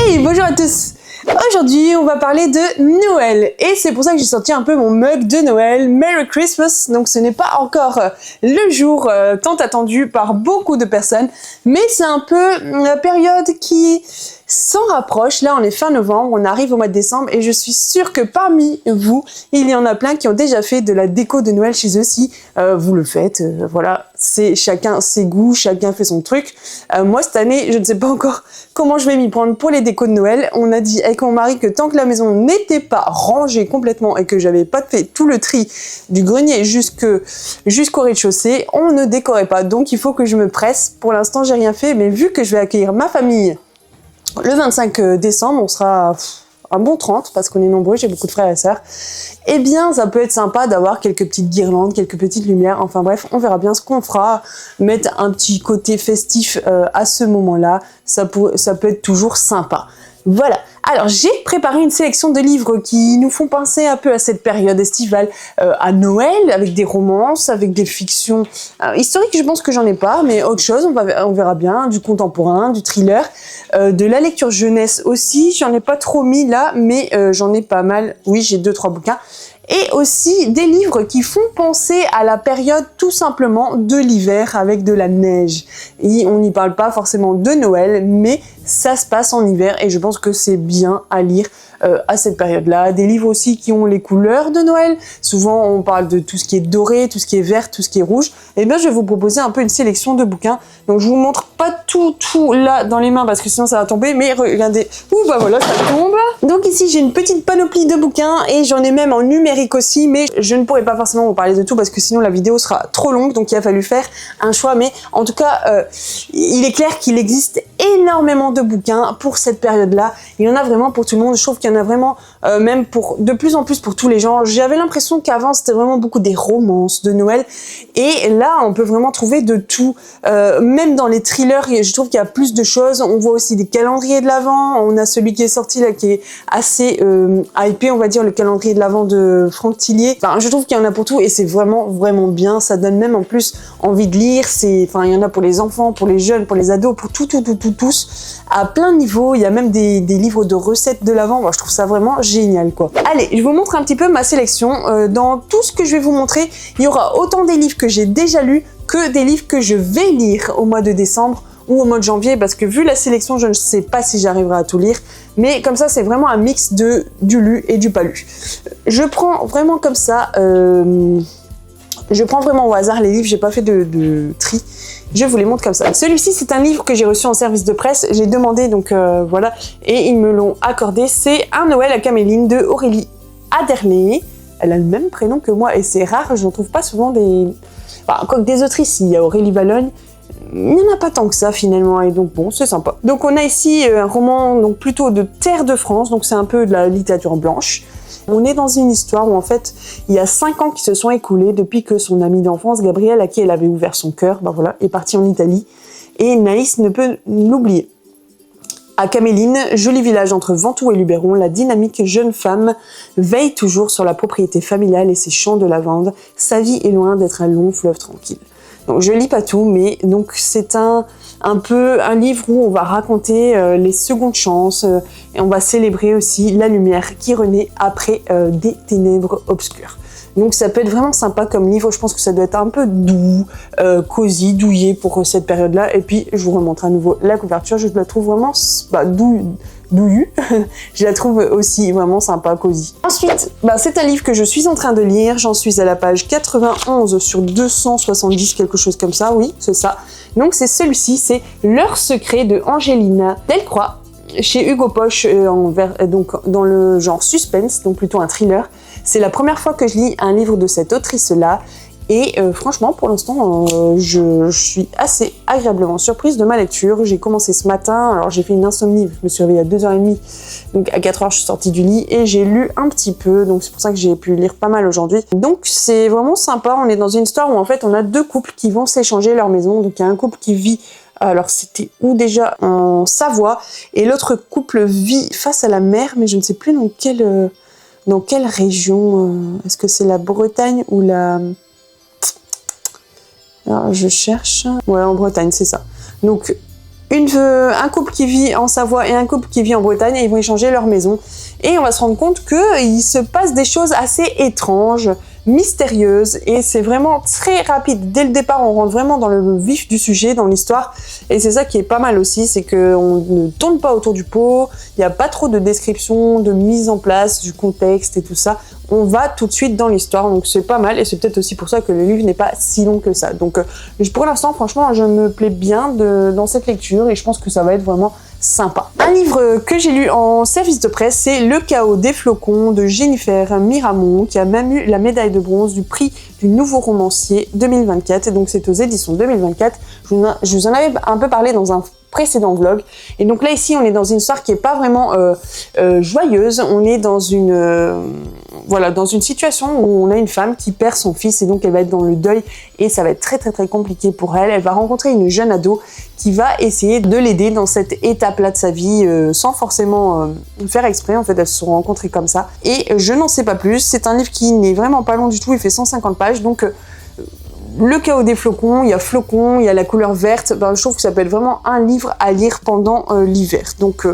Hey, bonjour à tous. Aujourd'hui, on va parler de Noël et c'est pour ça que j'ai sorti un peu mon mug de Noël, Merry Christmas. Donc ce n'est pas encore le jour tant attendu par beaucoup de personnes, mais c'est un peu la période qui s'en rapproche. Là, on est fin novembre, on arrive au mois de décembre et je suis sûre que parmi vous, il y en a plein qui ont déjà fait de la déco de Noël chez eux. Si vous le faites, voilà, c'est chacun ses goûts, chacun fait son truc. Moi, cette année, je ne sais pas encore comment je vais m'y prendre pour les décos de Noël. On a dit avec mon mari que tant que la maison n'était pas rangée complètement et que j'avais pas fait tout le tri du grenier jusqu'au rez-de-chaussée, on ne décorait pas. Donc, il faut que je me presse. Pour l'instant, j'ai rien fait, mais vu que je vais accueillir ma famille le 25 décembre, on sera un bon 30 parce qu'on est nombreux, j'ai beaucoup de frères et sœurs. Eh bien, ça peut être sympa d'avoir quelques petites guirlandes, quelques petites lumières. Enfin bref, on verra bien ce qu'on fera. Mettre un petit côté festif à ce moment-là, ça peut être toujours sympa. Voilà. Alors, j'ai préparé une sélection de livres qui nous font penser un peu à cette période estivale, à Noël, avec des romances, avec des fictions historiques. Je pense que j'en ai pas, mais autre chose, on verra bien. Du contemporain, du thriller, de la lecture jeunesse aussi. J'en ai pas trop mis là, mais j'en ai pas mal. Oui, j'ai 2-3 bouquins. Et aussi des livres qui font penser à la période tout simplement de l'hiver avec de la neige. Et on n'y parle pas forcément de Noël, mais ça se passe en hiver et je pense que c'est bien à lire à cette période-là. Des livres aussi qui ont les couleurs de Noël. Souvent, on parle de tout ce qui est doré, tout ce qui est vert, tout ce qui est rouge. Et bien, je vais vous proposer un peu une sélection de bouquins. Donc, je vous montre pas tout là dans les mains parce que sinon ça va tomber. Mais regardez, ouh bah voilà, ça tombe. Donc ici, j'ai une petite panoplie de bouquins et j'en ai même en numérique aussi. Mais je ne pourrais pas forcément vous parler de tout parce que sinon la vidéo sera trop longue. Donc, il a fallu faire un choix. Mais en tout cas, il est clair qu'il existe énormément de bouquins pour cette période-là. Il y en a vraiment pour tout le monde. Je trouve qu'il y en a vraiment même de plus en plus pour tous les gens. J'avais l'impression qu'avant, c'était vraiment beaucoup des romances de Noël. Et là, on peut vraiment trouver de tout. Même dans les thrillers, je trouve qu'il y a plus de choses. On voit aussi des calendriers de l'Avent. On a celui qui est sorti là, qui est assez hypé, on va dire, le calendrier de l'Avent de Franck Tillier. Enfin, je trouve qu'il y en a pour tout et c'est vraiment, vraiment bien. Ça donne même en plus envie de lire. Enfin, il y en a pour les enfants, pour les jeunes, pour les ados, pour tous. À plein de niveaux. Il y a même des livres de recettes de l'Avent. Moi, je trouve ça vraiment génial, quoi. Allez, je vous montre un petit peu ma sélection. Dans tout ce que je vais vous montrer, il y aura autant des livres que j'ai déjà lus que des livres que je vais lire au mois de décembre ou au mois de janvier, parce que vu la sélection, je ne sais pas si j'arriverai à tout lire, mais comme ça, c'est vraiment un mix de du lu et du pas lu. Je prends vraiment comme ça, je prends vraiment au hasard les livres, j'ai pas fait de tri, je vous les montre comme ça. Celui-ci, c'est un livre que j'ai reçu en service de presse, j'ai demandé, donc voilà, et ils me l'ont accordé. C'est Un Noël à Caméline de Aurélie Aderlé. Elle a le même prénom que moi et c'est rare, je ne trouve pas souvent des... Enfin, quoique des autrices, il y a Aurélie Valogne, il n'y en a pas tant que ça finalement, et donc bon, c'est sympa. Donc on a ici un roman donc plutôt de Terre de France, donc c'est un peu de la littérature blanche. On est dans une histoire où en fait, il y a 5 ans qui se sont écoulés depuis que son amie d'enfance, Gabrielle, à qui elle avait ouvert son cœur, ben voilà, est partie en Italie, et Naïs ne peut l'oublier. À Caméline, joli village entre Ventoux et Luberon, la dynamique jeune femme veille toujours sur la propriété familiale et ses champs de lavande. Sa vie est loin d'être un long fleuve tranquille. Donc je lis pas tout, mais donc c'est un peu un livre où on va raconter les secondes chances et on va célébrer aussi la lumière qui renaît après des ténèbres obscures. Donc ça peut être vraiment sympa comme livre, je pense que ça doit être un peu doux, cosy, douillet pour cette période-là. Et puis je vous remontre à nouveau la couverture, je la trouve vraiment douillue. Je la trouve aussi vraiment sympa, cosy. Ensuite, c'est un livre que je suis en train de lire, j'en suis à la page 91 sur 270, quelque chose comme ça, oui, c'est ça. Donc c'est celui-ci, c'est L'heure secret de Angelina Delcroix, chez Hugo Poche, donc dans le genre suspense, donc plutôt un thriller. C'est la première fois que je lis un livre de cette autrice-là. Et franchement, pour l'instant, je suis assez agréablement surprise de ma lecture. J'ai commencé ce matin, alors j'ai fait une insomnie, je me suis réveillée à 2h30, donc à 4h je suis sortie du lit et j'ai lu un petit peu, donc c'est pour ça que j'ai pu lire pas mal aujourd'hui. Donc c'est vraiment sympa, on est dans une histoire où en fait on a 2 couples qui vont s'échanger leur maison. Donc il y a un couple qui vit, alors c'était où déjà, en Savoie, et l'autre couple vit face à la mer, mais je ne sais plus dans quelle région, est-ce que c'est la Bretagne ou la... Alors, je cherche... Ouais, en Bretagne, c'est ça. Donc, un couple qui vit en Savoie et un couple qui vit en Bretagne et ils vont échanger leur maison. Et on va se rendre compte qu'il se passe des choses assez étranges, mystérieuses, et c'est vraiment très rapide. Dès le départ, on rentre vraiment dans le vif du sujet, dans l'histoire, et c'est ça qui est pas mal aussi, c'est qu'on ne tourne pas autour du pot, il n'y a pas trop de description, de mise en place, du contexte et tout ça. On va tout de suite dans l'histoire, donc c'est pas mal, et c'est peut-être aussi pour ça que le livre n'est pas si long que ça. Donc pour l'instant, franchement, je me plais bien dans cette lecture, et je pense que ça va être vraiment sympa. Un livre que j'ai lu en service de presse, c'est Le chaos des flocons de Jennifer Miramont, qui a même eu la médaille de bronze du prix du nouveau romancier 2024, et donc c'est aux éditions 2024. Je vous en avais un peu parlé dans un précédent vlog, et donc là ici on est dans une histoire qui est pas vraiment joyeuse. On est dans dans une situation où on a une femme qui perd son fils, et donc elle va être dans le deuil, et ça va être très très très compliqué pour elle. Elle va rencontrer une jeune ado qui va essayer de l'aider dans cette étape-là de sa vie, sans forcément faire exprès. En fait, elles se sont rencontrées comme ça. Et je n'en sais pas plus. C'est un livre qui n'est vraiment pas long du tout. Il fait 150 pages. Donc, le chaos des flocons, il y a la couleur verte. Ben, je trouve que ça peut être vraiment un livre à lire pendant l'hiver. Donc,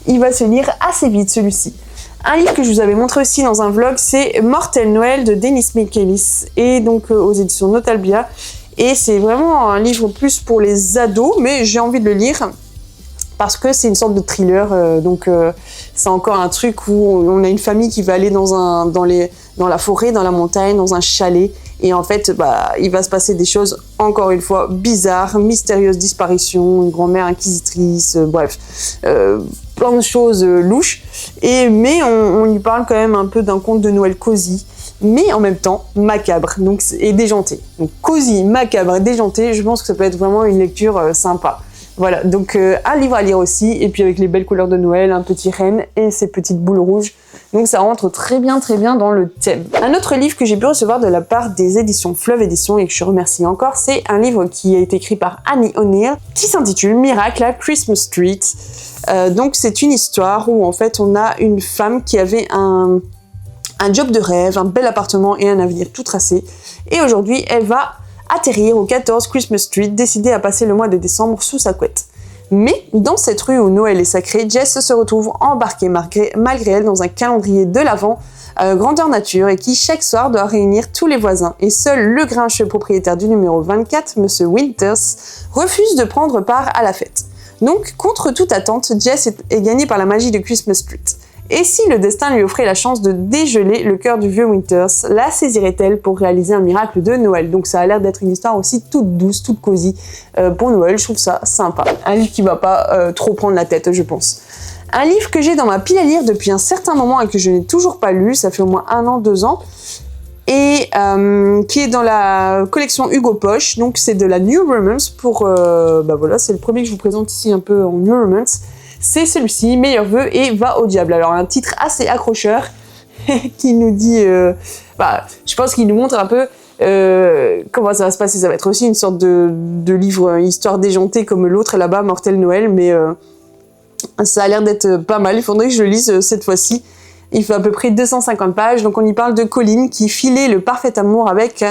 il va se lire assez vite, celui-ci. Un livre que je vous avais montré aussi dans un vlog, c'est Mortel Noël de Dennis Michaelis, et donc aux éditions Notalbia. Et c'est vraiment un livre plus pour les ados, mais j'ai envie de le lire parce que c'est une sorte de thriller. C'est encore un truc où on a une famille qui va aller dans la forêt, dans la montagne, dans un chalet. Et en fait, il va se passer des choses, encore une fois, bizarres, mystérieuses disparitions, une grand-mère inquisitrice, plein de choses louches. Mais on y parle quand même un peu d'un conte de Noël cosy, mais en même temps macabre et déjanté. Donc cosy, macabre et déjanté, je pense que ça peut être vraiment une lecture sympa. Voilà, donc un livre à lire aussi, et puis avec les belles couleurs de Noël, un petit renne et ses petites boules rouges. Donc ça rentre très bien dans le thème. Un autre livre que j'ai pu recevoir de la part des éditions Fleuve Éditions, et que je remercie encore, c'est un livre qui a été écrit par Annie O'Neill, qui s'intitule Miracle à Christmas Street. Donc c'est une histoire où en fait on a une femme qui avait un job de rêve, un bel appartement et un avenir tout tracé. Et aujourd'hui, elle va atterrir au 14 Christmas Street, décidée à passer le mois de décembre sous sa couette. Mais dans cette rue où Noël est sacré, Jess se retrouve embarquée malgré elle dans un calendrier de l'Avent grandeur nature, et qui chaque soir doit réunir tous les voisins. Et seul le grincheux propriétaire du numéro 24, Monsieur Winters, refuse de prendre part à la fête. Donc, contre toute attente, Jess est gagnée par la magie de Christmas Street. Et si le destin lui offrait la chance de dégeler le cœur du vieux Winters, la saisirait-elle pour réaliser un miracle de Noël? Donc ça a l'air d'être une histoire aussi toute douce, toute cosy pour Noël. Je trouve ça sympa. Un livre qui va pas trop prendre la tête, je pense. Un livre que j'ai dans ma pile à lire depuis un certain moment et que je n'ai toujours pas lu, ça fait au moins 1 an, 2 ans, et qui est dans la collection Hugo Poche. Donc c'est de la New Romance c'est le premier que je vous présente ici un peu en New Romance. C'est celui-ci, Meilleurs vœux et Va au diable. Alors un titre assez accrocheur qui nous dit, je pense qu'il nous montre un peu comment ça va se passer. Ça va être aussi une sorte de livre histoire déjantée comme l'autre là-bas, Mortel Noël, mais ça a l'air d'être pas mal. Il faudrait que je le lise cette fois-ci. Il fait à peu près 250 pages, donc on y parle de Colline qui filait le parfait amour avec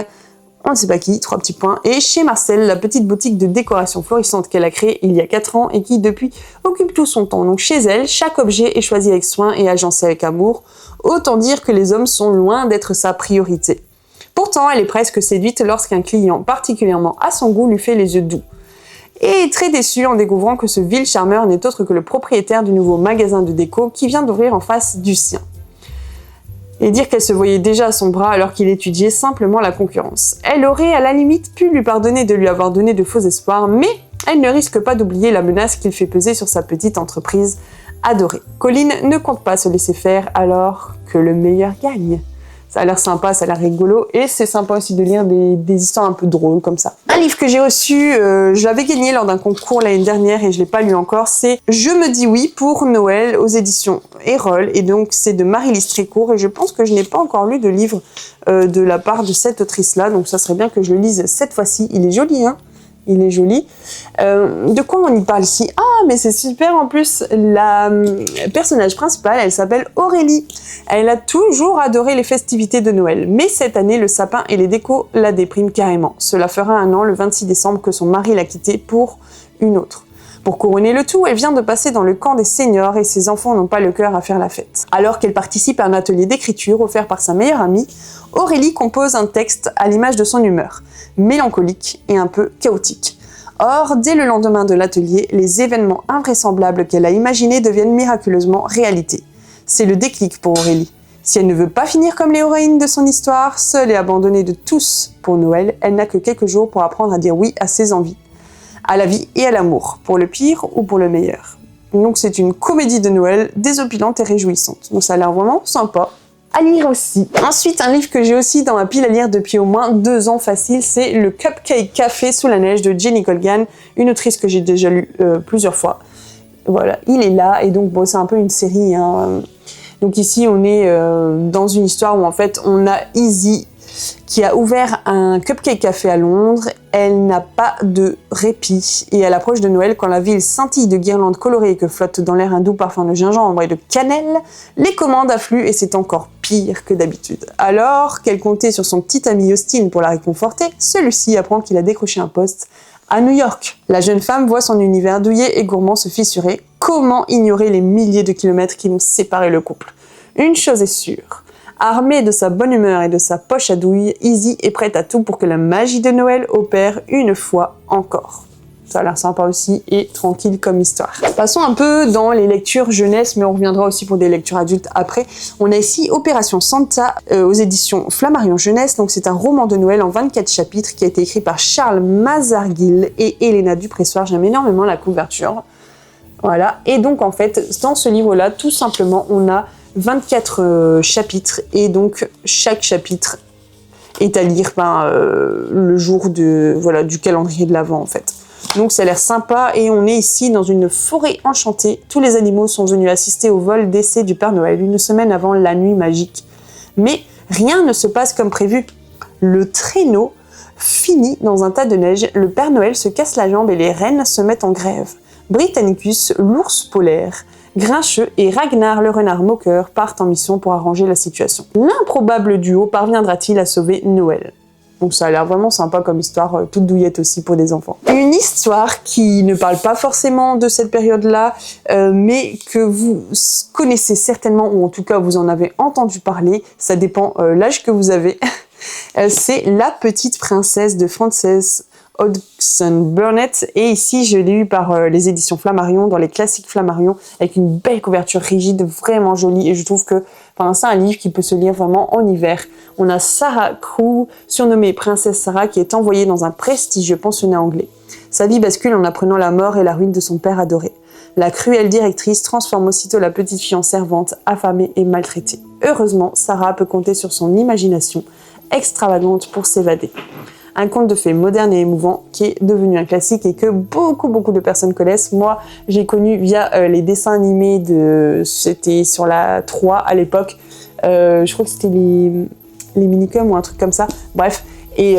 on ne sait pas qui, 3 petits points, et chez Marcel, la petite boutique de décoration florissante qu'elle a créée il y a 4 ans et qui depuis occupe tout son temps. Donc chez elle, chaque objet est choisi avec soin et agencé avec amour, autant dire que les hommes sont loin d'être sa priorité. Pourtant, elle est presque séduite lorsqu'un client particulièrement à son goût lui fait les yeux doux. Et très déçue en découvrant que ce vil charmeur n'est autre que le propriétaire du nouveau magasin de déco qui vient d'ouvrir en face du sien. Et dire qu'elle se voyait déjà à son bras alors qu'il étudiait simplement la concurrence. Elle aurait à la limite pu lui pardonner de lui avoir donné de faux espoirs, mais elle ne risque pas d'oublier la menace qu'il fait peser sur sa petite entreprise adorée. Colline ne compte pas se laisser faire alors que le meilleur gagne. Ça a l'air sympa, ça a l'air rigolo, et c'est sympa aussi de lire des histoires un peu drôles comme ça. Un livre que j'ai reçu, je l'avais gagné lors d'un concours l'année dernière et je l'ai pas lu encore, c'est Je me dis oui pour Noël aux éditions Erol, et donc c'est de Marie-Lise Trécourt, et je pense que je n'ai pas encore lu de livre de la part de cette autrice-là, donc ça serait bien que je le lise cette fois-ci. Il est joli, hein? Il est joli. De quoi on y parle ici? Ah, mais c'est super en plus. La personnage principale, elle s'appelle Aurélie. Elle a toujours adoré les festivités de Noël. Mais cette année, le sapin et les décos la dépriment carrément. Cela fera 1 an, le 26 décembre, que son mari l'a quittée pour une autre. Pour couronner le tout, elle vient de passer dans le camp des seniors et ses enfants n'ont pas le cœur à faire la fête. Alors qu'elle participe à un atelier d'écriture offert par sa meilleure amie, Aurélie compose un texte à l'image de son humeur, mélancolique et un peu chaotique. Or, dès le lendemain de l'atelier, les événements invraisemblables qu'elle a imaginés deviennent miraculeusement réalité. C'est le déclic pour Aurélie. Si elle ne veut pas finir comme l'héroïne de son histoire, seule et abandonnée de tous pour Noël, elle n'a que quelques jours pour apprendre à dire oui à ses envies, à la vie et à l'amour, pour le pire ou pour le meilleur. Donc c'est une comédie de Noël désopilante et réjouissante. Donc ça a l'air vraiment sympa à lire aussi. Ensuite, un livre que j'ai aussi dans ma pile à lire depuis au moins 2 ans facile, c'est Le Cupcake Café sous la neige de Jenny Colgan, une autrice que j'ai déjà lue plusieurs fois. Voilà, il est là, et donc bon, c'est un peu une série, hein. Donc ici, on est dans une histoire où en fait, on a Izzy qui a ouvert un cupcake café à Londres. Elle n'a pas de répit. Et à l'approche de Noël, quand la ville scintille de guirlandes colorées et que flotte dans l'air un doux parfum de gingembre et de cannelle, les commandes affluent et c'est encore pire que d'habitude. Alors qu'elle comptait sur son petit ami Austin pour la réconforter, celui-ci apprend qu'il a décroché un poste à New York. La jeune femme voit son univers douillet et gourmand se fissurer. Comment ignorer les milliers de kilomètres qui vont séparer le couple? Une chose est sûre, armée de sa bonne humeur et de sa poche à douille, Izzy est prête à tout pour que la magie de Noël opère une fois encore. Ça a l'air sympa aussi et tranquille comme histoire. Passons un peu dans les lectures jeunesse, mais on reviendra aussi pour des lectures adultes après. On a ici Opération Santa aux éditions Flammarion Jeunesse. Donc c'est un roman de Noël en 24 chapitres qui a été écrit par Charles Mazarguil et Elena Dupressoir. J'aime énormément la couverture. Voilà. Et donc en fait, dans ce livre-là, tout simplement, on a 24 chapitres et donc chaque chapitre est à lire le jour du calendrier de l'Avent en fait. Donc ça a l'air sympa et on est ici dans une forêt enchantée. Tous les animaux sont venus assister au vol d'essai du Père Noël une semaine avant la nuit magique. Mais rien ne se passe comme prévu. Le traîneau finit dans un tas de neige, le Père Noël se casse la jambe et les rennes se mettent en grève. Britannicus, l'ours polaire, Grincheux et Ragnar le renard moqueur partent en mission pour arranger la situation. L'improbable duo parviendra-t-il à sauver Noël? Donc ça a l'air vraiment sympa comme histoire, toute douillette aussi pour des enfants. Une histoire qui ne parle pas forcément de cette période-là, mais que vous connaissez certainement, ou en tout cas vous en avez entendu parler, ça dépend l'âge que vous avez. C'est La Petite Princesse de Frances Hodgson Burnett, et ici je l'ai eu par les éditions Flammarion, dans les classiques Flammarion, avec une belle couverture rigide, vraiment jolie, et je trouve que c'est un livre qui peut se lire vraiment en hiver. On a Sarah Crewe, surnommée Princesse Sarah, qui est envoyée dans un prestigieux pensionnat anglais. Sa vie bascule en apprenant la mort et la ruine de son père adoré. La cruelle directrice transforme aussitôt la petite fille en servante, affamée et maltraitée. Heureusement, Sarah peut compter sur son imagination extravagante pour s'évader. Un conte de fées moderne et émouvant qui est devenu un classique et que beaucoup de personnes connaissent. Moi, j'ai connu via les dessins animés c'était sur la 3 à l'époque. Je crois que c'était les Minicums ou un truc comme ça. Bref. Et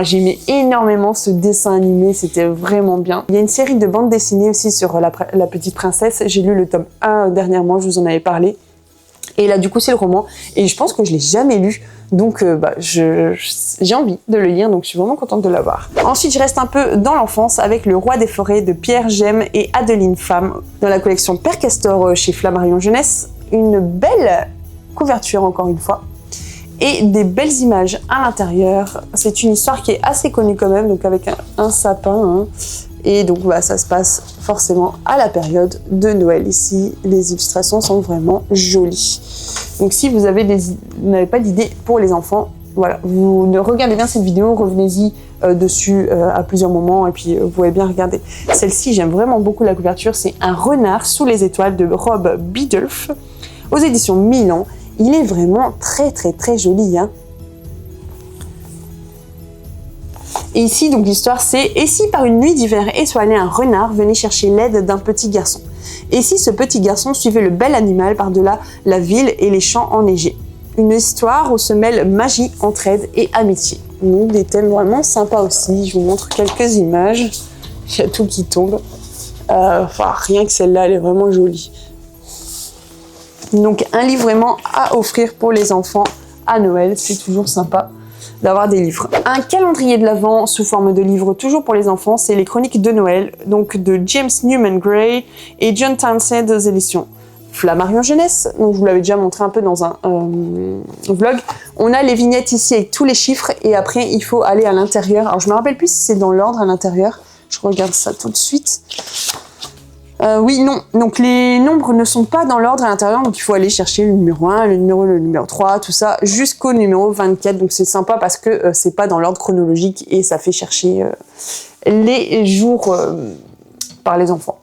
j'aimais énormément ce dessin animé, c'était vraiment bien. Il y a une série de bandes dessinées aussi sur la Petite Princesse. J'ai lu le tome 1 dernièrement, je vous en avais parlé. Et là, du coup, c'est le roman. Et je pense que je l'ai jamais lu. Donc, j'ai envie de le lire. Donc, je suis vraiment contente de l'avoir. Ensuite, je reste un peu dans l'enfance avec Le Roi des Forêts de Pierre Gemme et Adeline Pham dans la collection Père Castor chez Flammarion Jeunesse. Une belle couverture, encore une fois. Et des belles images à l'intérieur. C'est une histoire qui est assez connue quand même. Donc, avec un sapin, hein. Et donc, ça se passe forcément à la période de Noël. Ici, les illustrations sont vraiment jolies. Donc, si vous n'avez pas d'idée pour les enfants, voilà, vous regardez bien cette vidéo, revenez-y dessus à plusieurs moments et puis vous pouvez bien regarder. Celle-ci, j'aime vraiment beaucoup la couverture. C'est Un renard sous les étoiles de Rob Biddulph aux éditions Milan. Il est vraiment très joli, hein. Et ici, donc l'histoire, c'est « Et si par une nuit d'hiver étoilée, un renard venait chercher l'aide d'un petit garçon? Et si ce petit garçon suivait le bel animal par-delà la ville et les champs enneigés ?» Une histoire où se mêlent magie, entraide et amitié. Donc des thèmes vraiment sympas aussi. Je vous montre quelques images. Il y a tout qui tombe. Rien que celle-là, elle est vraiment jolie. Donc un livre vraiment à offrir pour les enfants à Noël, c'est toujours sympa. d'avoir des livres. Un calendrier de l'Avent sous forme de livre toujours pour les enfants, c'est les Chroniques de Noël, donc de James Newman Gray et John Townsend aux éditions Flammarion Jeunesse. Donc je vous l'avais déjà montré un peu dans un vlog. On a les vignettes ici avec tous les chiffres et après il faut aller à l'intérieur. Alors je me rappelle plus si c'est dans l'ordre à l'intérieur. Je regarde ça tout de suite. Oui, non. Donc les nombres ne sont pas dans l'ordre à l'intérieur, donc il faut aller chercher le numéro 1, le numéro 3, tout ça, jusqu'au numéro 24. Donc c'est sympa parce que c'est pas dans l'ordre chronologique et ça fait chercher les jours par les enfants.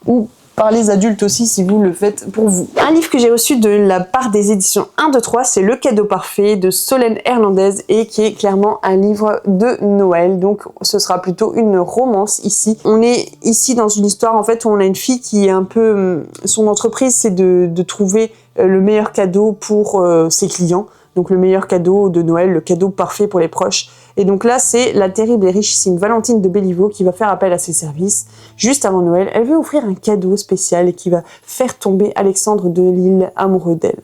Ou par les adultes aussi si vous le faites pour vous. Un livre que j'ai reçu de la part des éditions 1, 2, 3, c'est Le Cadeau Parfait de Solène Hernandez et qui est clairement un livre de Noël. Donc ce sera plutôt une romance ici. On est ici dans une histoire en fait où on a une fille qui est un peu... Son entreprise c'est de trouver le meilleur cadeau pour ses clients. Donc le meilleur cadeau de Noël, le cadeau parfait pour les proches. Et donc là, c'est la terrible et richissime Valentine de Béliveau qui va faire appel à ses services. Juste avant Noël, elle veut offrir un cadeau spécial qui va faire tomber Alexandre de Lille amoureux d'elle.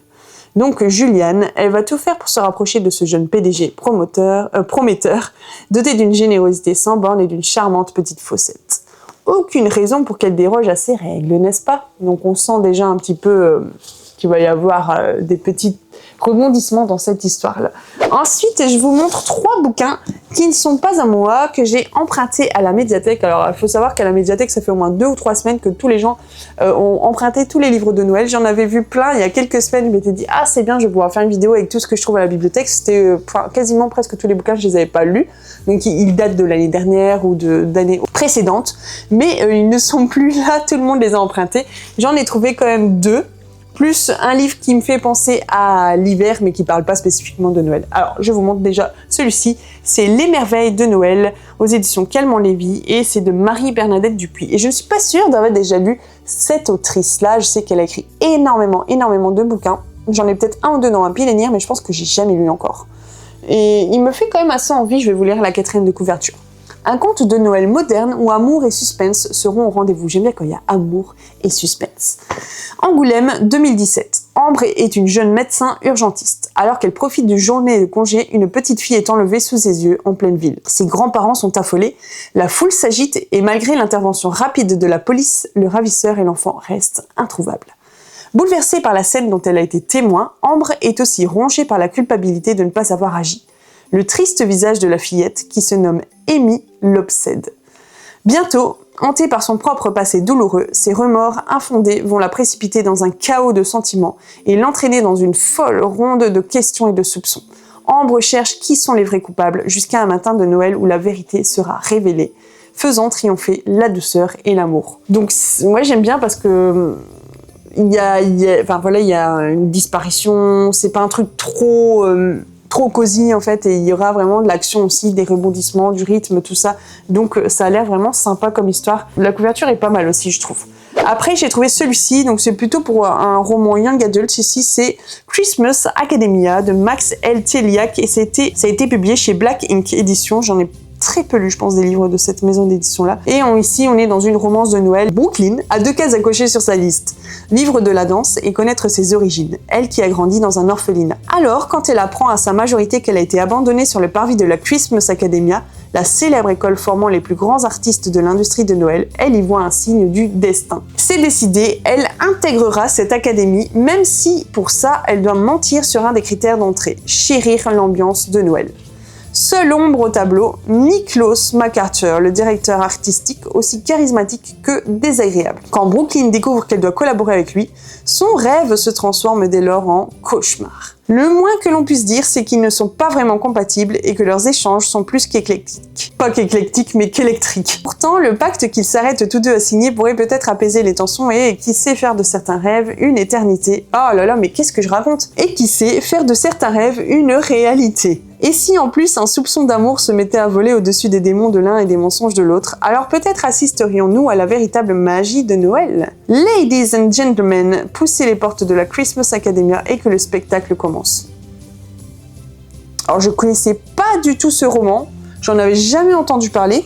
Donc Juliane, elle va tout faire pour se rapprocher de ce jeune PDG prometteur, doté d'une générosité sans borne et d'une charmante petite faussette. Aucune raison pour qu'elle déroge à ses règles, n'est-ce pas? Donc on sent déjà un petit peu qu'il va y avoir des petits rebondissements dans cette histoire-là. Ensuite, je vous montre 3 bouquins qui ne sont pas à moi, que j'ai empruntés à la médiathèque. Alors, il faut savoir qu'à la médiathèque, ça fait au moins 2 ou 3 semaines que tous les gens ont emprunté tous les livres de Noël. J'en avais vu plein il y a quelques semaines. Je m'étais dit, ah, c'est bien, je vais pouvoir faire une vidéo avec tout ce que je trouve à la bibliothèque. C'était quasiment presque tous les bouquins, je les avais pas lus. Donc, ils datent de l'année dernière ou d'années précédentes. Mais ils ne sont plus là, tout le monde les a empruntés. J'en ai trouvé quand même 2. Plus un livre qui me fait penser à l'hiver, mais qui parle pas spécifiquement de Noël. Alors, je vous montre déjà celui-ci. C'est Les Merveilles de Noël, aux éditions Calment-Lévy, et c'est de Marie-Bernadette Dupuis. Et je ne suis pas sûre d'avoir déjà lu cette autrice-là. Je sais qu'elle a écrit énormément de bouquins. J'en ai peut-être 1 ou 2 dans un pile-à-lire, mais je pense que j'ai jamais lu encore. Et il me fait quand même assez envie. Je vais vous lire la 4e de couverture. Un conte de Noël moderne où amour et suspense seront au rendez-vous. J'aime bien quand il y a amour et suspense. Angoulême, 2017. Ambre est une jeune médecin urgentiste. Alors qu'elle profite d'une journée de congé, une petite fille est enlevée sous ses yeux en pleine ville. Ses grands-parents sont affolés, la foule s'agite et malgré l'intervention rapide de la police, le ravisseur et l'enfant restent introuvables. Bouleversée par la scène dont elle a été témoin, Ambre est aussi rongée par la culpabilité de ne pas avoir agi. Le triste visage de la fillette, qui se nomme Amy, l'obsède. Bientôt, hantée par son propre passé douloureux, ses remords infondés vont la précipiter dans un chaos de sentiments et l'entraîner dans une folle ronde de questions et de soupçons. Ambre cherche qui sont les vrais coupables jusqu'à un matin de Noël où la vérité sera révélée, faisant triompher la douceur et l'amour. Donc moi j'aime bien parce que il y a une disparition, c'est pas un truc trop cosy en fait, et il y aura vraiment de l'action aussi, des rebondissements, du rythme, tout ça. Donc ça a l'air vraiment sympa comme histoire. La couverture est pas mal aussi, je trouve. Après, j'ai trouvé celui-ci, donc c'est plutôt pour un roman young adult. Ici, c'est Christmas Academia de Max L. Teliak et ça a été publié chez Black Ink Édition. J'en ai très peu lu, je pense, des livres de cette maison d'édition-là. Et ici, on est dans une romance de Noël. Brooklyn a 2 cases à cocher sur sa liste. Vivre de la danse et connaître ses origines. Elle qui a grandi dans un orphelinat. Alors, quand elle apprend à sa majorité qu'elle a été abandonnée sur le parvis de la Christmas Academia, la célèbre école formant les plus grands artistes de l'industrie de Noël, elle y voit un signe du destin. C'est décidé, elle intégrera cette académie, même si, pour ça, elle doit mentir sur un des critères d'entrée. Chérir l'ambiance de Noël. Seule ombre au tableau, Niklaus McArthur, le directeur artistique, aussi charismatique que désagréable. Quand Brooklyn découvre qu'elle doit collaborer avec lui, son rêve se transforme dès lors en cauchemar. Le moins que l'on puisse dire, c'est qu'ils ne sont pas vraiment compatibles et que leurs échanges sont plus qu'éclectiques. Pas qu'éclectiques, mais qu'électriques. Pourtant, le pacte qu'ils s'arrêtent tous deux à signer pourrait peut-être apaiser les tensions et, qui sait, faire de certains rêves une éternité. Oh là là, mais qu'est-ce que je raconte? Et qui sait, faire de certains rêves une réalité. Et si en plus un soupçon d'amour se mettait à voler au-dessus des démons de l'un et des mensonges de l'autre, alors peut-être assisterions-nous à la véritable magie de Noël. Ladies and gentlemen, poussez les portes de la Christmas Academia et que le spectacle commence. Alors je connaissais pas du tout ce roman, j'en avais jamais entendu parler,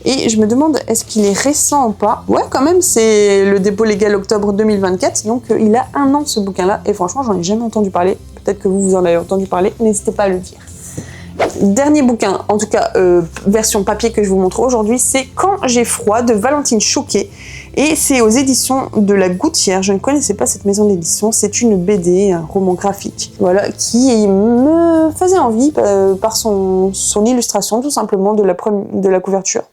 et je me demande est-ce qu'il est récent ou pas. Ouais, quand même, c'est le dépôt légal octobre 2024, donc il a 1 an ce bouquin-là, et franchement j'en ai jamais entendu parler. Peut-être que vous en avez entendu parler, n'hésitez pas à le dire. Dernier bouquin, en tout cas version papier que je vous montre aujourd'hui, c'est Quand j'ai froid de Valentine Choquet. Et c'est aux éditions de La Gouttière. Je ne connaissais pas cette maison d'édition. C'est une BD, un roman graphique, voilà, qui me faisait envie par son illustration, tout simplement, de la couverture.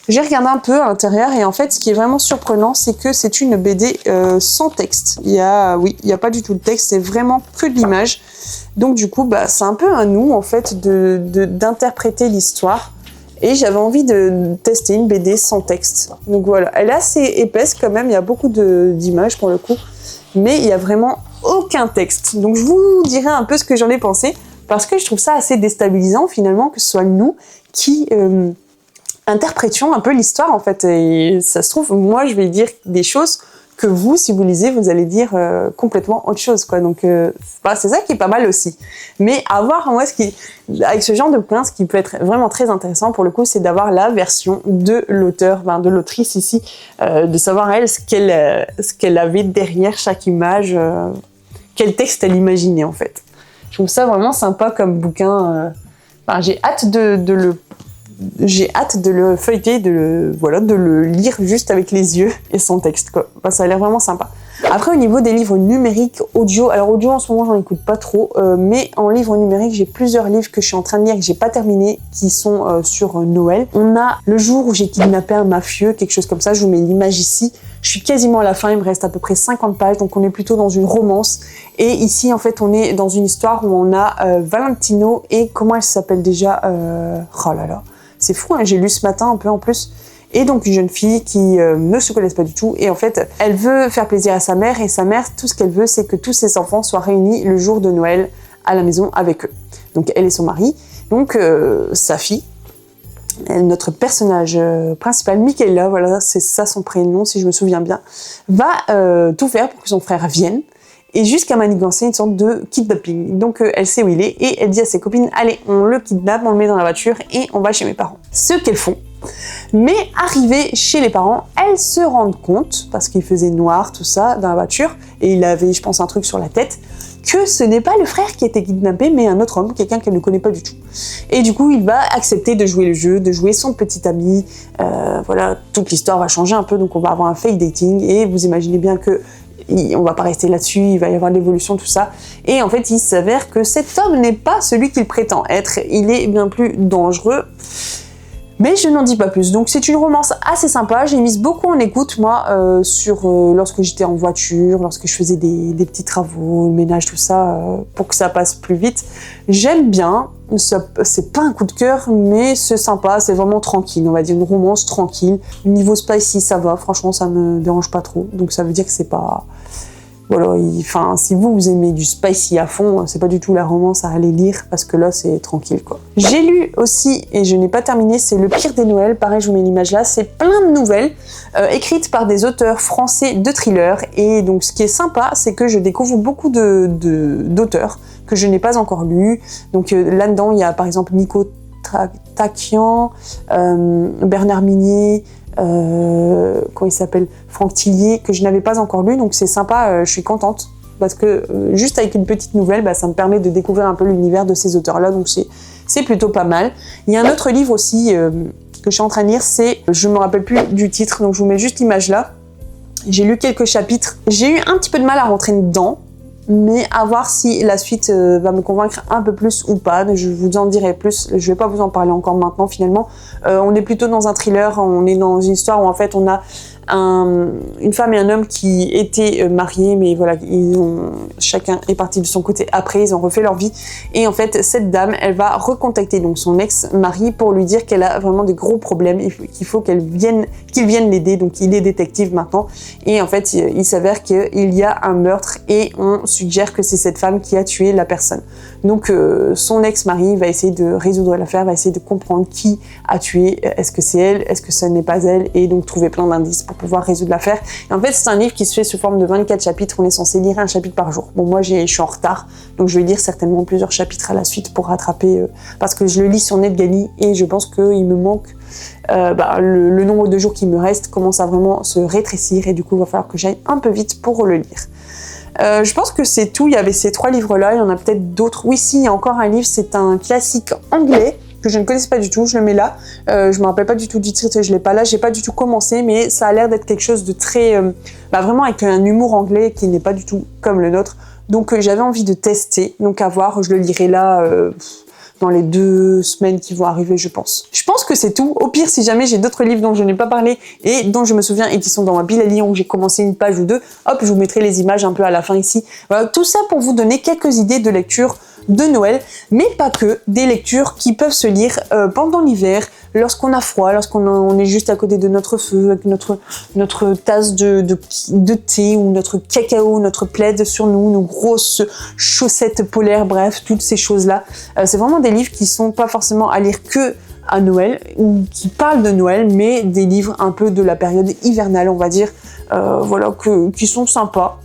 J'ai regardé un peu à l'intérieur et en fait, ce qui est vraiment surprenant, c'est que c'est une BD sans texte. Il y a pas du tout de texte, c'est vraiment que de l'image. Donc du coup, c'est un peu à nous, en fait, d'interpréter l'histoire. Et j'avais envie de tester une BD sans texte. Donc voilà, elle est assez épaisse quand même, il y a beaucoup d'images pour le coup, mais il y a vraiment aucun texte. Donc je vous dirai un peu ce que j'en ai pensé, parce que je trouve ça assez déstabilisant finalement que ce soit nous qui interprétions un peu l'histoire en fait. Et ça se trouve, moi je vais dire des choses que vous, si vous lisez, vous allez dire complètement autre chose, quoi. Donc, c'est ça qui est pas mal aussi. Mais avoir, moi, avec ce genre de bouquin, ce qui peut être vraiment très intéressant, pour le coup, c'est d'avoir la version de l'auteur, de l'autrice ici, de savoir, elle, ce qu'elle avait derrière chaque image, quel texte elle imaginait, en fait. Je trouve ça vraiment sympa comme bouquin. J'ai hâte j'ai hâte de le feuilleter, de le lire juste avec les yeux et sans texte, quoi. Ça a l'air vraiment sympa. Après, au niveau des livres numériques, audio, alors audio en ce moment j'en écoute pas trop, mais en livre numérique j'ai plusieurs livres que je suis en train de lire que j'ai pas terminé, qui sont sur Noël. On a Le jour où j'ai kidnappé un mafieux, quelque chose comme ça, je vous mets l'image ici. Je suis quasiment à la fin, il me reste à peu près 50 pages, donc on est plutôt dans une romance. Et ici, en fait, on est dans une histoire où on a Valentino et comment elle s'appelle déjà oh là là, c'est fou, hein, j'ai lu ce matin un peu en plus. Et donc une jeune fille qui ne se connaissent pas du tout. Et en fait, elle veut faire plaisir à sa mère. Et sa mère, tout ce qu'elle veut, c'est que tous ses enfants soient réunis le jour de Noël à la maison avec eux. Donc elle et son mari. Donc sa fille, notre personnage principal, Michaela, voilà, c'est ça son prénom si je me souviens bien, va tout faire pour que son frère vienne. Et jusqu'à manigancer une sorte de kidnapping. Donc elle sait où il est et elle dit à ses copines, allez, on le kidnappe, on le met dans la voiture et on va chez mes parents. Ce qu'elles font. Mais arrivée chez les parents, elles se rendent compte, parce qu'il faisait noir, tout ça, dans la voiture, et il avait, je pense, un truc sur la tête, que ce n'est pas le frère qui a été kidnappé, mais un autre homme, quelqu'un qu'elle ne connaît pas du tout. Et du coup, il va accepter de jouer le jeu, de jouer son petit ami. Voilà, toute l'histoire va changer un peu, donc on va avoir un fake dating, et vous imaginez bien que on va pas rester là-dessus, il va y avoir de l'évolution, tout ça. Et en fait, il s'avère que cet homme n'est pas celui qu'il prétend être. Il est bien plus dangereux. Mais je n'en dis pas plus. Donc c'est une romance assez sympa. J'ai mise beaucoup en écoute, moi, lorsque j'étais en voiture, lorsque je faisais des petits travaux, le ménage, tout ça, pour que ça passe plus vite. J'aime bien. C'est pas un coup de cœur, mais c'est sympa. C'est vraiment tranquille, on va dire une romance tranquille. Niveau spicy, ça va. Franchement, ça me dérange pas trop. Donc ça veut dire que c'est pas... Voilà, si vous aimez du spicy à fond, c'est pas du tout la romance à aller lire, parce que là, c'est tranquille, quoi. J'ai lu aussi, et je n'ai pas terminé, c'est Le pire des Noëls. Pareil, je vous mets l'image là. C'est plein de nouvelles écrites par des auteurs français de thrillers. Et donc, ce qui est sympa, c'est que je découvre beaucoup d'auteurs que je n'ai pas encore lus. Donc, là-dedans, il y a par exemple Nico Takian, Bernard Minier, comment il s'appelle, Franck Tillier, que je n'avais pas encore lu, donc c'est sympa, je suis contente, parce que juste avec une petite nouvelle, ça me permet de découvrir un peu l'univers de ces auteurs-là, donc c'est plutôt pas mal. Il y a un autre livre aussi que je suis en train de lire, je me rappelle plus du titre, donc je vous mets juste l'image là. J'ai lu quelques chapitres, j'ai eu un petit peu de mal à rentrer dedans, mais à voir si la suite va me convaincre un peu plus ou pas. Je vous en dirai plus, je vais pas vous en parler encore maintenant finalement. On est plutôt dans un thriller, on est dans une histoire où en fait on a une femme et un homme qui étaient mariés, mais voilà, chacun est parti de son côté après, ils ont refait leur vie. Et en fait, cette dame, elle va recontacter donc son ex-mari pour lui dire qu'elle a vraiment des gros problèmes, qu'il faut qu'il vienne l'aider. Donc il est détective maintenant. Et en fait, il s'avère qu'il y a un meurtre et on suggère que c'est cette femme qui a tué la personne. Donc son ex-mari va essayer de résoudre l'affaire, va essayer de comprendre qui a tué, est-ce que c'est elle, est-ce que ce n'est pas elle, et donc trouver plein d'indices pour pour pouvoir résoudre l'affaire. Et en fait, c'est un livre qui se fait sous forme de 24 chapitres. On est censé lire un chapitre par jour. Bon, moi, je suis en retard, donc je vais lire certainement plusieurs chapitres à la suite pour rattraper, parce que je le lis sur NetGalley et je pense qu'il me manque le nombre de jours qui me reste commence à vraiment se rétrécir et du coup, il va falloir que j'aille un peu vite pour le lire. Je pense que c'est tout. Il y avait ces 3 livres-là. Il y en a peut-être d'autres. Oui, si, il y a encore un livre. C'est un classique anglais que je ne connaissais pas du tout. Je le mets là. Je me rappelle pas du tout du titre. Je l'ai pas là. J'ai pas du tout commencé, mais ça a l'air d'être quelque chose de très, vraiment avec un humour anglais qui n'est pas du tout comme le nôtre. Donc j'avais envie de tester. Donc à voir. Je le lirai là. Dans les 2 semaines qui vont arriver, je pense. Je pense que c'est tout. Au pire, si jamais j'ai d'autres livres dont je n'ai pas parlé et dont je me souviens et qui sont dans ma pile à lire où j'ai commencé une page ou 2, hop, je vous mettrai les images un peu à la fin ici. Voilà, tout ça pour vous donner quelques idées de lecture de Noël, mais pas que, des lectures qui peuvent se lire pendant l'hiver, lorsqu'on a froid, lorsqu'on est juste à côté de notre feu, avec notre tasse de thé ou notre cacao, notre plaid sur nous, nos grosses chaussettes polaires, bref, toutes ces choses-là. C'est vraiment des livres qui sont pas forcément à lire que à Noël, ou qui parlent de Noël, mais des livres un peu de la période hivernale, on va dire, qui sont sympas.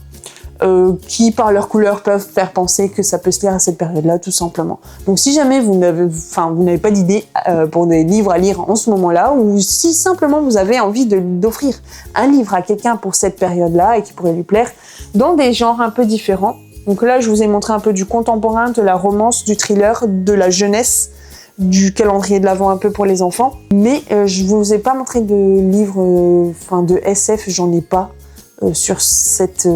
Qui par leur couleur peuvent faire penser que ça peut se lire à cette période-là, tout simplement. Donc si jamais vous n'avez pas d'idée pour des livres à lire en ce moment-là, ou si simplement vous avez envie d'offrir un livre à quelqu'un pour cette période-là et qui pourrait lui plaire, dans des genres un peu différents. Donc là, je vous ai montré un peu du contemporain, de la romance, du thriller, de la jeunesse, du calendrier de l'Avent un peu pour les enfants. Mais je vous ai pas montré de livres, de SF, j'en ai pas sur cette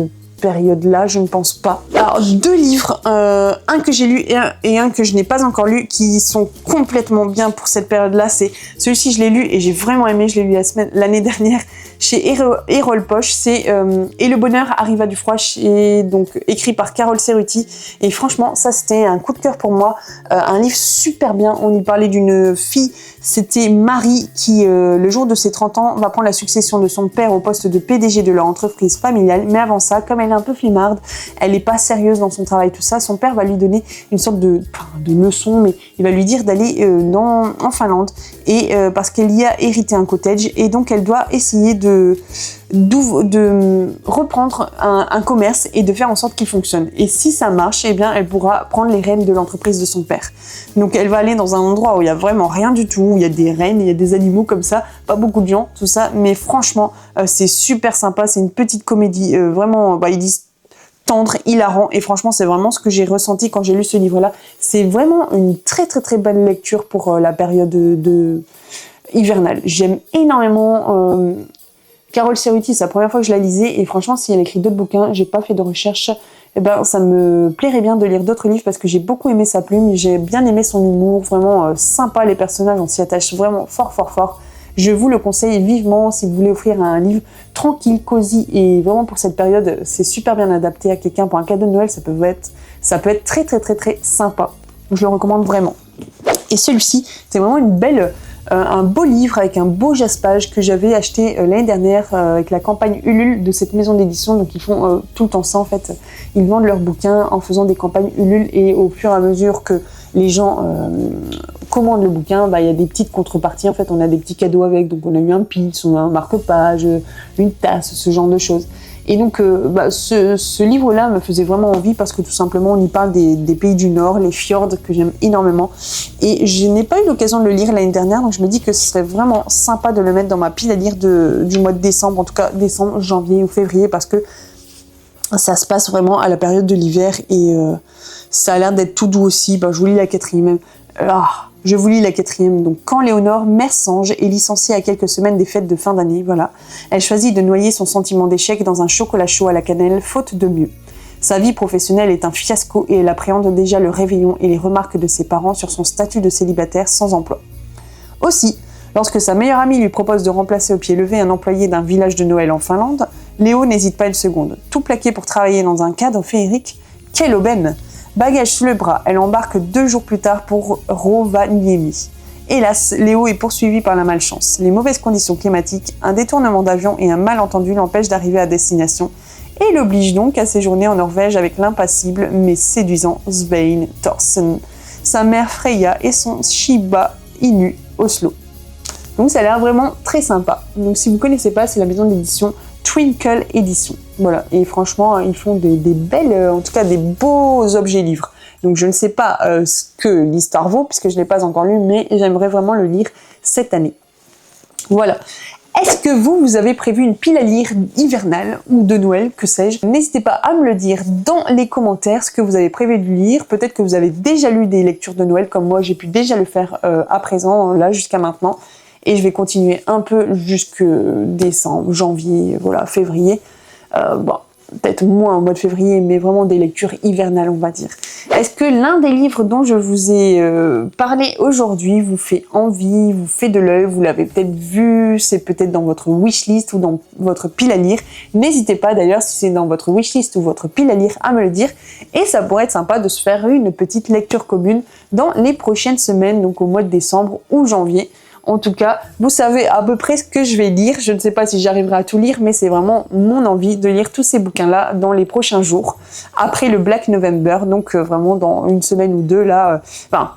période-là, je ne pense pas. Alors, 2 livres, un que j'ai lu et un que je n'ai pas encore lu, qui sont complètement bien pour cette période-là. C'est celui-ci, je l'ai lu et j'ai vraiment aimé. Je l'ai lu l'année dernière chez Erol Poche. C'est Et le bonheur arriva du froid, donc écrit par Carole Cerruti. Et franchement, ça c'était un coup de cœur pour moi. Un livre super bien. On y parlait d'une fille. C'était Marie qui, le jour de ses 30 ans, va prendre la succession de son père au poste de PDG de leur entreprise familiale. Mais avant ça, comme elle est un peu flimmarde, elle n'est pas sérieuse dans son travail, tout ça, son père va lui donner une sorte de leçon, mais il va lui dire d'aller en Finlande, et parce qu'elle y a hérité un cottage, et donc elle doit essayer de reprendre un commerce et de faire en sorte qu'il fonctionne. Et si ça marche, eh bien, elle pourra prendre les rênes de l'entreprise de son père. Donc elle va aller dans un endroit où il y a vraiment rien du tout, où il y a des rennes, il y a des animaux comme ça, pas beaucoup de gens, tout ça, mais franchement, c'est super sympa, c'est une petite comédie, vraiment, ils disent tendre, hilarant, et franchement, c'est vraiment ce que j'ai ressenti quand j'ai lu ce livre-là. C'est vraiment une très très très belle lecture pour la période hivernale. J'aime énormément Carole Cerruti, c'est la première fois que je la lisais, et franchement, si elle écrit d'autres bouquins, j'ai pas fait de recherche, ça me plairait bien de lire d'autres livres parce que j'ai beaucoup aimé sa plume, j'ai bien aimé son humour, vraiment sympa, les personnages, on s'y attache vraiment fort fort fort. Je vous le conseille vivement si vous voulez offrir un livre tranquille, cosy, et vraiment pour cette période, c'est super bien adapté à quelqu'un pour un cadeau de Noël, ça peut être très très très très sympa. Donc je le recommande vraiment. Et celui-ci, c'est vraiment un beau livre avec un beau jaspage que j'avais acheté l'année dernière avec la campagne Ulule de cette maison d'édition. Donc ils font tout le temps ça en fait. Ils vendent leurs bouquins en faisant des campagnes Ulule, et au fur et à mesure que les gens commandent le bouquin, il y a des petites contreparties. En fait, on a des petits cadeaux avec. Donc on a eu un pins, on a un marque-page, une tasse, ce genre de choses. Et donc, ce livre-là me faisait vraiment envie parce que tout simplement, on y parle des pays du Nord, les fjords, que j'aime énormément. Et je n'ai pas eu l'occasion de le lire l'année dernière, donc je me dis que ce serait vraiment sympa de le mettre dans ma pile à lire du mois de décembre, en tout cas décembre, janvier ou février, parce que ça se passe vraiment à la période de l'hiver et ça a l'air d'être tout doux aussi. Je vous lis la 4e. Je vous lis la 4e. Donc, quand Léonore, mère Sange, est licenciée à quelques semaines des fêtes de fin d'année, elle choisit de noyer son sentiment d'échec dans un chocolat chaud à la cannelle, faute de mieux. Sa vie professionnelle est un fiasco et elle appréhende déjà le réveillon et les remarques de ses parents sur son statut de célibataire sans emploi. Aussi, lorsque sa meilleure amie lui propose de remplacer au pied levé un employé d'un village de Noël en Finlande, Léo n'hésite pas une seconde. Tout plaqué pour travailler dans un cadre féerique, quelle aubaine! Bagage sous le bras, elle embarque 2 jours plus tard pour Rovaniemi. Hélas, Léo est poursuivi par la malchance. Les mauvaises conditions climatiques, un détournement d'avion et un malentendu l'empêchent d'arriver à destination et l'oblige donc à séjourner en Norvège avec l'impassible mais séduisant Svein Thorsen, sa mère Freya et son Shiba Inu Oslo. Donc ça a l'air vraiment très sympa. Donc si vous connaissez pas, c'est la maison d'édition Twinkle Edition. Voilà, et franchement, ils font des belles, en tout cas des beaux objets livres. Donc je ne sais pas ce que l'histoire vaut, puisque je ne l'ai pas encore lu, mais j'aimerais vraiment le lire cette année. Voilà. Est-ce que vous avez prévu une pile à lire hivernale ou de Noël, que sais-je? N'hésitez pas à me le dire dans les commentaires, ce que vous avez prévu de lire. Peut-être que vous avez déjà lu des lectures de Noël, comme moi j'ai pu déjà le faire à présent, là jusqu'à maintenant. Et je vais continuer un peu jusque décembre, janvier, voilà, février. Bon, peut-être moins en mois de février, mais vraiment des lectures hivernales, on va dire. Est-ce que l'un des livres dont je vous ai parlé aujourd'hui vous fait envie, vous fait de l'œil, vous l'avez peut-être vu, c'est peut-être dans votre wishlist ou dans votre pile à lire. N'hésitez pas d'ailleurs, si c'est dans votre wishlist ou votre pile à lire, à me le dire. Et ça pourrait être sympa de se faire une petite lecture commune dans les prochaines semaines, donc au mois de décembre ou janvier. En tout cas, vous savez à peu près ce que je vais lire. Je ne sais pas si j'arriverai à tout lire, mais c'est vraiment mon envie de lire tous ces bouquins-là dans les prochains jours, après le Black November, donc vraiment dans une semaine ou deux, là. Enfin,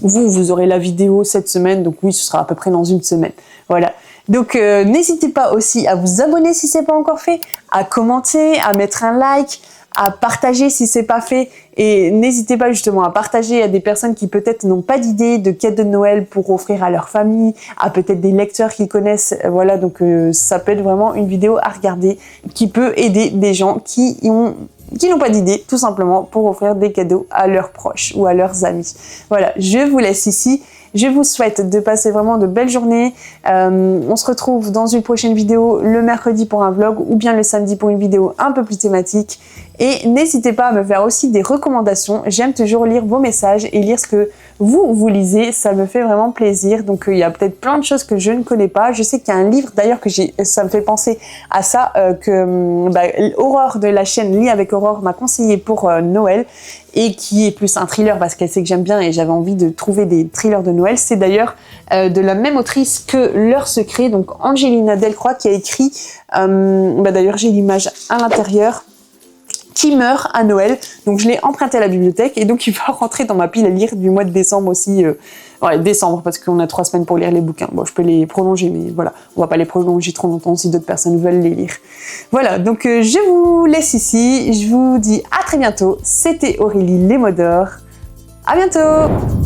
vous aurez la vidéo cette semaine, donc oui, ce sera à peu près dans une semaine. Voilà. Donc n'hésitez pas aussi à vous abonner si ce n'est pas encore fait, à commenter, à mettre un like, à partager si c'est pas fait, et n'hésitez pas justement à partager à des personnes qui peut-être n'ont pas d'idée de cadeaux de Noël pour offrir à leur famille, à peut-être des lecteurs qu'ils connaissent. Voilà, donc ça peut être vraiment une vidéo à regarder qui peut aider des gens qui n'ont pas d'idée, tout simplement, pour offrir des cadeaux à leurs proches ou à leurs amis. Voilà, je vous laisse ici. Je vous souhaite de passer vraiment de belles journées. On se retrouve dans une prochaine vidéo le mercredi pour un vlog ou bien le samedi pour une vidéo un peu plus thématique. Et n'hésitez pas à me faire aussi des recommandations. J'aime toujours lire vos messages et lire ce que vous lisez. Ça me fait vraiment plaisir. Donc il y a peut-être plein de choses que je ne connais pas. Je sais qu'il y a un livre d'ailleurs que ça me fait penser à ça, Aurore de la chaîne Lis avec Aurore m'a conseillé pour Noël, et qui est plus un thriller parce qu'elle sait que j'aime bien et j'avais envie de trouver des thrillers de Noël. C'est d'ailleurs de la même autrice que Leur Secret, donc Angelina Delcroix, qui a écrit, d'ailleurs j'ai l'image à l'intérieur, Qui meurt à Noël. Donc je l'ai emprunté à la bibliothèque et donc il va rentrer dans ma pile à lire du mois de décembre aussi. Décembre, parce qu'on a 3 semaines pour lire les bouquins. Bon, je peux les prolonger, mais voilà, on va pas les prolonger trop longtemps si d'autres personnes veulent les lire. Voilà, donc je vous laisse ici. Je vous dis à très bientôt. C'était Aurélie Les Mots d'Or. À bientôt!